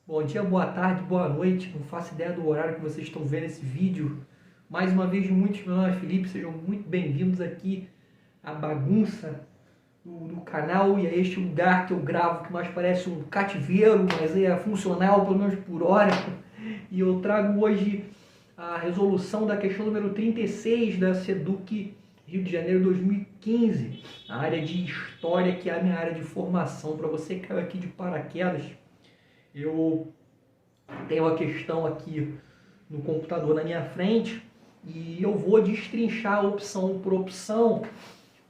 Bom dia, boa tarde, boa noite. Não faço ideia do horário que vocês estão vendo esse vídeo. Mais uma vez, meu nome é Felipe. Sejam muito bem-vindos aqui à bagunça do canal e a este lugar que eu gravo, que mais parece um cativeiro, mas é funcional, pelo menos por hora. E eu trago hoje a resolução da questão número 36 da SEDUC Rio de Janeiro 2015, a área de História, que é a minha área de formação. Para você que caiu aqui de paraquedas, eu tenho a questão aqui no computador na minha frente e eu vou destrinchar opção por opção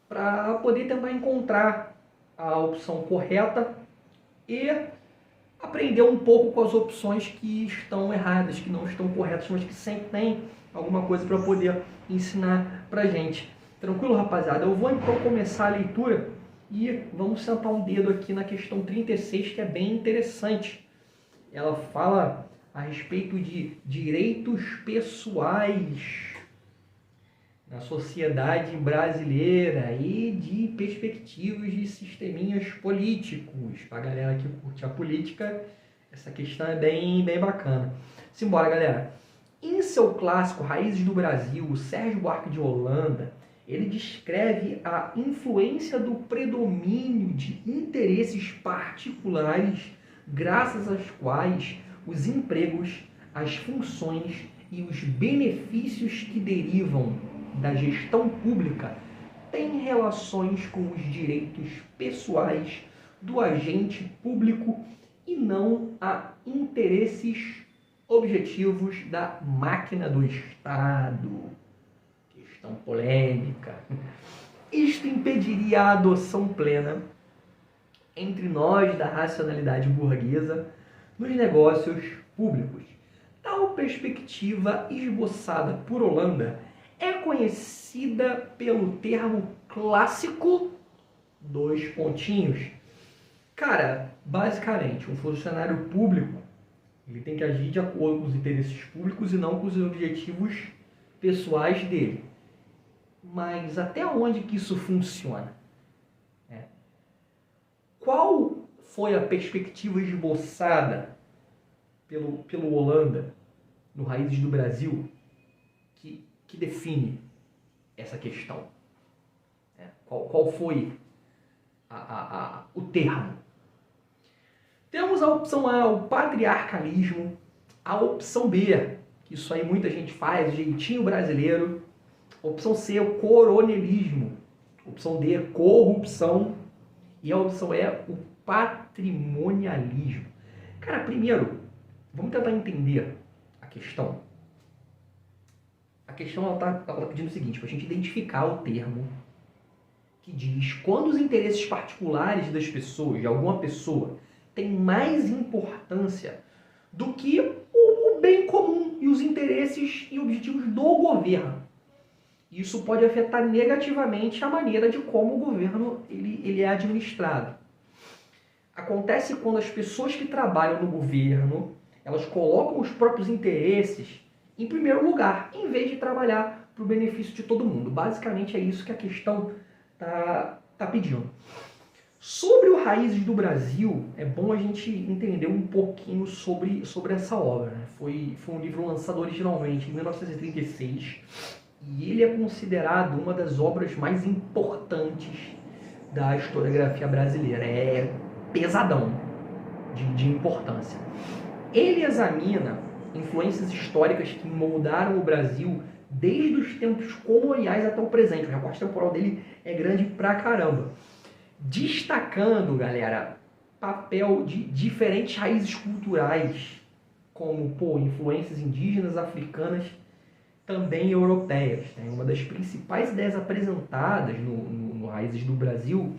para poder tentar encontrar a opção correta e aprender um pouco com as opções que estão erradas, que não estão corretas, mas que sempre tem alguma coisa para poder ensinar para gente. Tranquilo, rapaziada? Eu vou então começar a leitura e vamos sentar um dedo aqui na questão 36, que é bem interessante. Ela fala a respeito de direitos pessoais na sociedade brasileira e de perspectivas de sisteminhas políticos. Para a galera que curte a política, essa questão é bem bacana. Simbora, galera. Em seu clássico Raízes do Brasil, o Sérgio Buarque de Holanda, ele descreve a influência do predomínio de interesses particulares, graças às quais os empregos, as funções e os benefícios que derivam da gestão pública têm relações com os direitos pessoais do agente público e não a interesses objetivos da máquina do Estado. Questão polêmica. Isto impediria a adoção plena entre nós da racionalidade burguesa nos negócios públicos. Tal perspectiva esboçada por Holanda é conhecida pelo termo clássico dois pontinhos. Cara, basicamente, um funcionário público ele tem que agir de acordo com os interesses públicos e não com os objetivos pessoais dele. Mas até onde que isso funciona? Qual foi a perspectiva esboçada pelo Holanda no Raízes do Brasil que define essa questão? Qual foi o termo? Temos a opção A, o patriarcalismo, a opção B, que isso aí muita gente faz, jeitinho brasileiro, a opção C, o coronelismo, a opção D, corrupção, e a opção E, o patrimonialismo. Cara, primeiro, vamos tentar entender a questão. A questão ela tá pedindo o seguinte, para a gente identificar o termo que diz quando os interesses particulares das pessoas, de alguma pessoa, têm mais importância do que o bem comum e os interesses e objetivos do governo. Isso pode afetar negativamente a maneira de como o governo ele é administrado. Acontece quando as pessoas que trabalham no governo, elas colocam os próprios interesses em primeiro lugar, em vez de trabalhar para o benefício de todo mundo. Basicamente é isso que a questão tá pedindo. Sobre o Raízes do Brasil, é bom a gente entender um pouquinho sobre essa obra. Foi um livro lançado originalmente em 1936 e ele é considerado uma das obras mais importantes da historiografia brasileira. É pesadão de importância. Ele examina influências históricas que moldaram o Brasil desde os tempos coloniais até o presente. O recorte temporal dele é grande pra caramba. Destacando, galera, papel de diferentes raízes culturais, como influências indígenas, africanas, também europeias. Uma das principais ideias apresentadas no Raízes do Brasil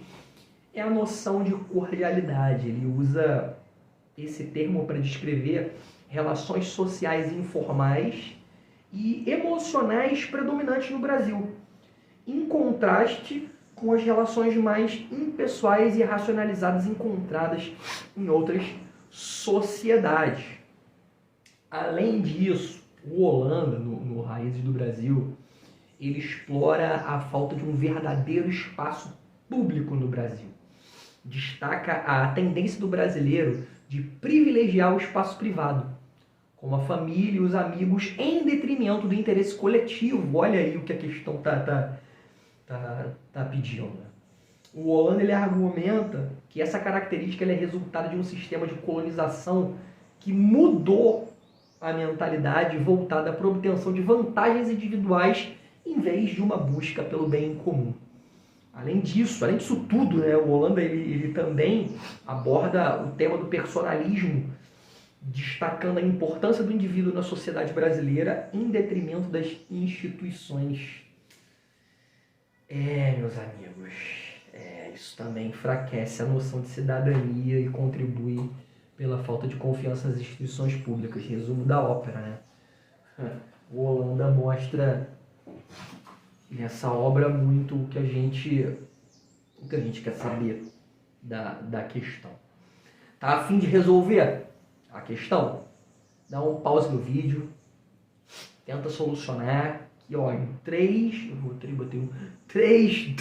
é a noção de cordialidade. Ele usa esse termo para descrever relações sociais informais e emocionais predominantes no Brasil, em contraste com as relações mais impessoais e racionalizadas encontradas em outras sociedades. Além disso, o Holanda, no Raízes do Brasil, ele explora a falta de um verdadeiro espaço público no Brasil. Destaca a tendência do brasileiro de privilegiar o espaço privado, como a família e os amigos, em detrimento do interesse coletivo. Olha aí o que a questão tá pedindo. O Hollande ele argumenta que essa característica é resultado de um sistema de colonização que mudou a mentalidade voltada para a obtenção de vantagens individuais em vez de uma busca pelo bem comum. Além disso tudo, né, o Hollande ele também aborda o tema do personalismo, destacando a importância do indivíduo na sociedade brasileira em detrimento das instituições. Meus amigos, isso também enfraquece a noção de cidadania e contribui pela falta de confiança nas instituições públicas. Resumo da ópera, né? O Hollande mostra nessa obra muito o que a gente quer saber da questão. Tá a fim de resolver a questão? Dá um pause no vídeo, tenta solucionar, que ó, em 3,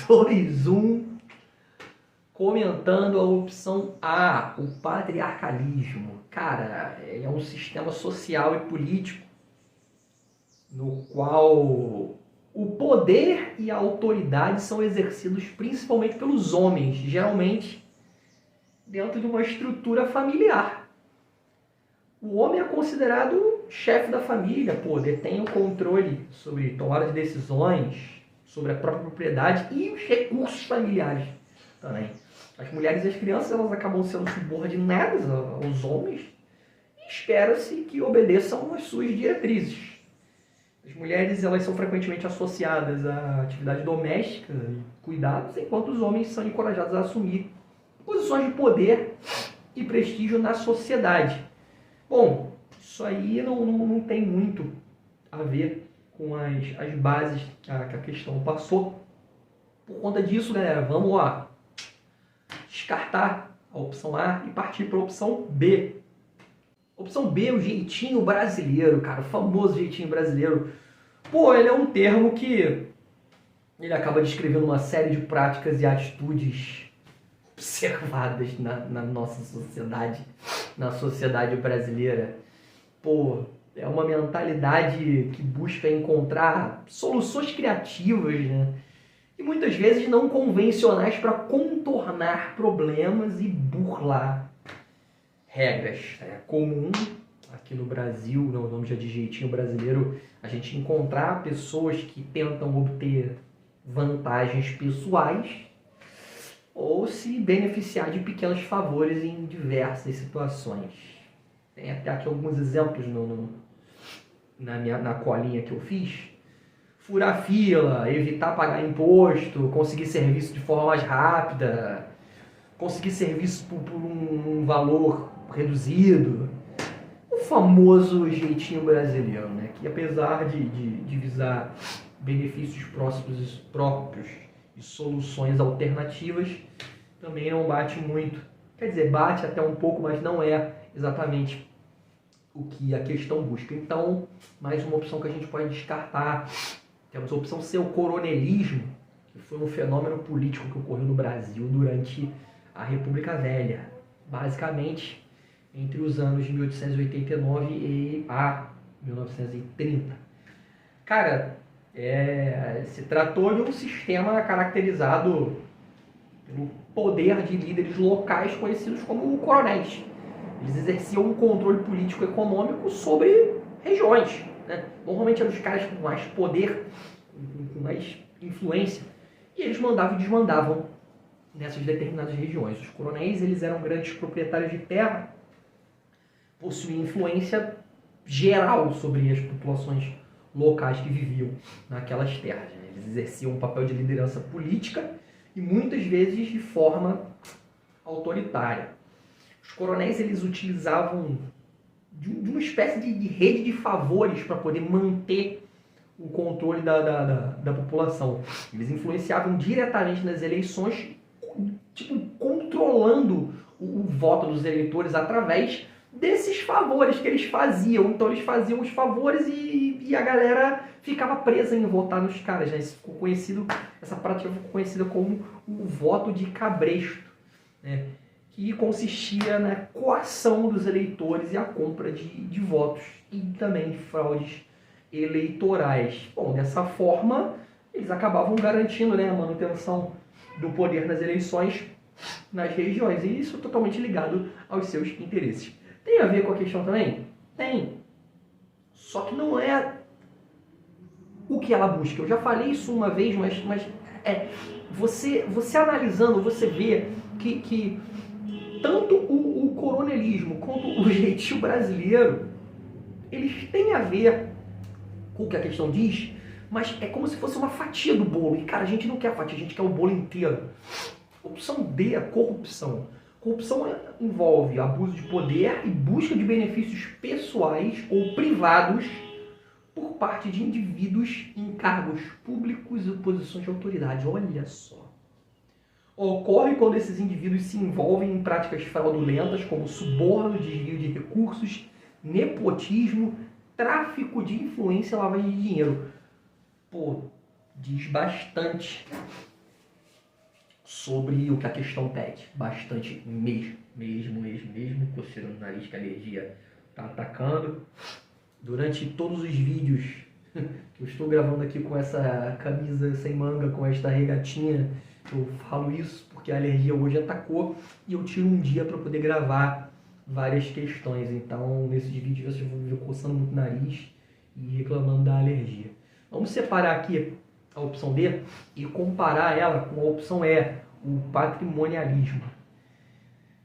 2, 1, comentando a opção A, o patriarcalismo. Cara, é um sistema social e político no qual o poder e a autoridade são exercidos principalmente pelos homens, geralmente dentro de uma estrutura familiar. O homem é considerado chefe da família, detém o controle sobre tomada de decisões, sobre a própria propriedade e os recursos familiares também. As mulheres e as crianças elas acabam sendo subordinadas aos homens e espera-se que obedeçam às suas diretrizes. As mulheres elas são frequentemente associadas à atividade doméstica e cuidados, enquanto os homens são encorajados a assumir posições de poder e prestígio na sociedade. Bom, isso aí não tem muito a ver com as bases que a questão passou. Por conta disso, galera, vamos lá descartar a opção A e partir para a opção B. Opção B, o jeitinho brasileiro, cara, o famoso jeitinho brasileiro. Ele é um termo que ele acaba descrevendo uma série de práticas e atitudes observadas na nossa sociedade, na sociedade brasileira. É uma mentalidade que busca encontrar soluções criativas, né? E muitas vezes não convencionais para contornar problemas e burlar regras. É comum aqui no Brasil, no nome já de jeitinho brasileiro, a gente encontrar pessoas que tentam obter vantagens pessoais ou se beneficiar de pequenos favores em diversas situações. Tem até aqui alguns exemplos na colinha que eu fiz. Furar fila, evitar pagar imposto, conseguir serviço de forma mais rápida, conseguir serviço por um valor reduzido. O famoso jeitinho brasileiro, né? Que apesar de visar benefícios próprios e soluções alternativas, também não bate muito. Quer dizer, bate até um pouco, mas não é exatamente o que a questão busca. Então, mais uma opção que a gente pode descartar. Temos a opção C, o coronelismo, que foi um fenômeno político que ocorreu no Brasil durante a República Velha. Basicamente, entre os anos de 1889 e a 1930. Cara, se tratou de um sistema caracterizado pelo poder de líderes locais conhecidos como coronéis. Eles exerciam um controle político-econômico sobre regiões, né? Normalmente eram os caras com mais poder, com mais influência, e eles mandavam e desmandavam nessas determinadas regiões. Os coronéis eles eram grandes proprietários de terra, possuíam influência geral sobre as populações locais que viviam naquelas terras. Eles exerciam um papel de liderança política e muitas vezes de forma autoritária. Os coronéis eles utilizavam de uma espécie de rede de favores para poder manter o controle da população. Eles influenciavam diretamente nas eleições, controlando o voto dos eleitores através desses favores que eles faziam. Então eles faziam os favores e a galera ficava presa em votar nos caras, né? Essa prática ficou conhecida como o voto de cabresto, né? que consistia na coação dos eleitores e a compra de votos e também fraudes eleitorais. Bom, dessa forma, eles acabavam garantindo, né, a manutenção do poder nas eleições nas regiões, e isso totalmente ligado aos seus interesses. Tem a ver com a questão também? Tem. Só que não é o que ela busca. Eu já falei isso uma vez, mas você analisando, você vê que tanto o coronelismo quanto o jeitinho brasileiro, eles têm a ver com o que a questão diz, mas é como se fosse uma fatia do bolo. E, cara, a gente não quer a fatia, a gente quer o bolo inteiro. Opção D, a corrupção. Corrupção envolve abuso de poder e busca de benefícios pessoais ou privados por parte de indivíduos em cargos públicos e posições de autoridade. Olha só. Ocorre quando esses indivíduos se envolvem em práticas fraudulentas, como suborno, desvio de recursos, nepotismo, tráfico de influência e lavagem de dinheiro. Pô, diz bastante sobre o que a questão pede. Bastante mesmo. Coceira no nariz que a alergia tá atacando. Durante todos os vídeos que eu estou gravando aqui com essa camisa sem manga, com esta regatinha, eu falo isso porque a alergia hoje atacou e eu tiro um dia para poder gravar várias questões. Então, nesses vídeos vocês vão me ver coçando muito o nariz e reclamando da alergia. Vamos separar aqui a opção D e comparar ela com a opção E, o patrimonialismo.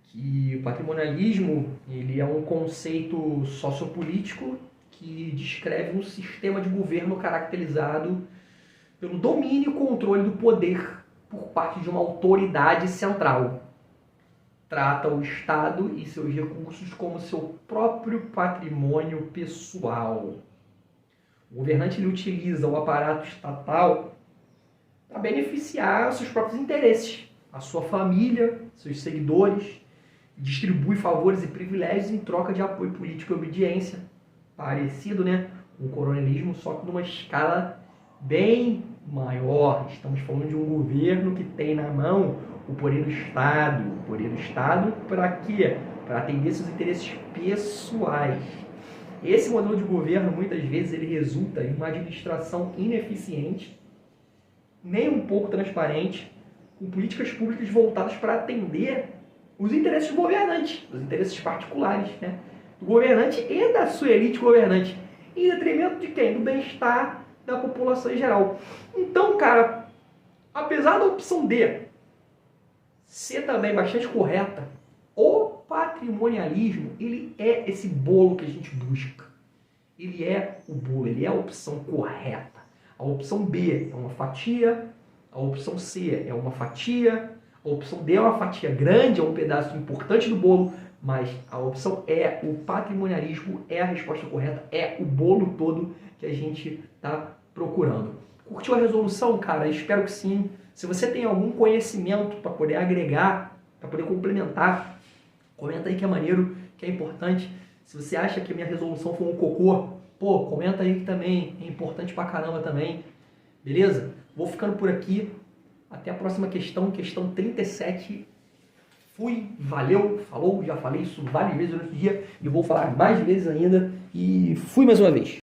Que o patrimonialismo, ele é um conceito sociopolítico que descreve um sistema de governo caracterizado pelo domínio e controle do poder por parte de uma autoridade central. Trata o Estado e seus recursos como seu próprio patrimônio pessoal. O governante ele utiliza o aparato estatal para beneficiar os seus próprios interesses, a sua família, seus seguidores, distribui favores e privilégios em troca de apoio político e obediência. Parecido, né, com o coronelismo, só que numa escala bem maior. Estamos falando de um governo que tem na mão o poder do Estado. O poder do Estado para quê? Para atender seus interesses pessoais. Esse modelo de governo, muitas vezes, ele resulta em uma administração ineficiente, nem um pouco transparente, com políticas públicas voltadas para atender os interesses do governante, os interesses particulares, né, do governante e da sua elite governante, em detrimento de quem? Do bem-estar da população em geral. Então, cara, apesar da opção D ser também bastante correta, o patrimonialismo, ele é esse bolo que a gente busca. Ele é o bolo, ele é a opção correta. A opção B é uma fatia, a opção C é uma fatia, a opção D é uma fatia grande, é um pedaço importante do bolo, mas a opção E, o patrimonialismo, é a resposta correta, é o bolo todo que a gente está procurando. Curtiu a resolução, cara? Espero que sim. Se você tem algum conhecimento para poder agregar, para poder complementar, comenta aí que é maneiro, que é importante. Se você acha que a minha resolução foi um cocô, pô, comenta aí que também é importante pra caramba também. Beleza? Vou ficando por aqui. Até a próxima questão, questão 37. Fui, valeu, falou, já falei isso várias vezes durante o dia e vou falar mais vezes ainda. E fui mais uma vez.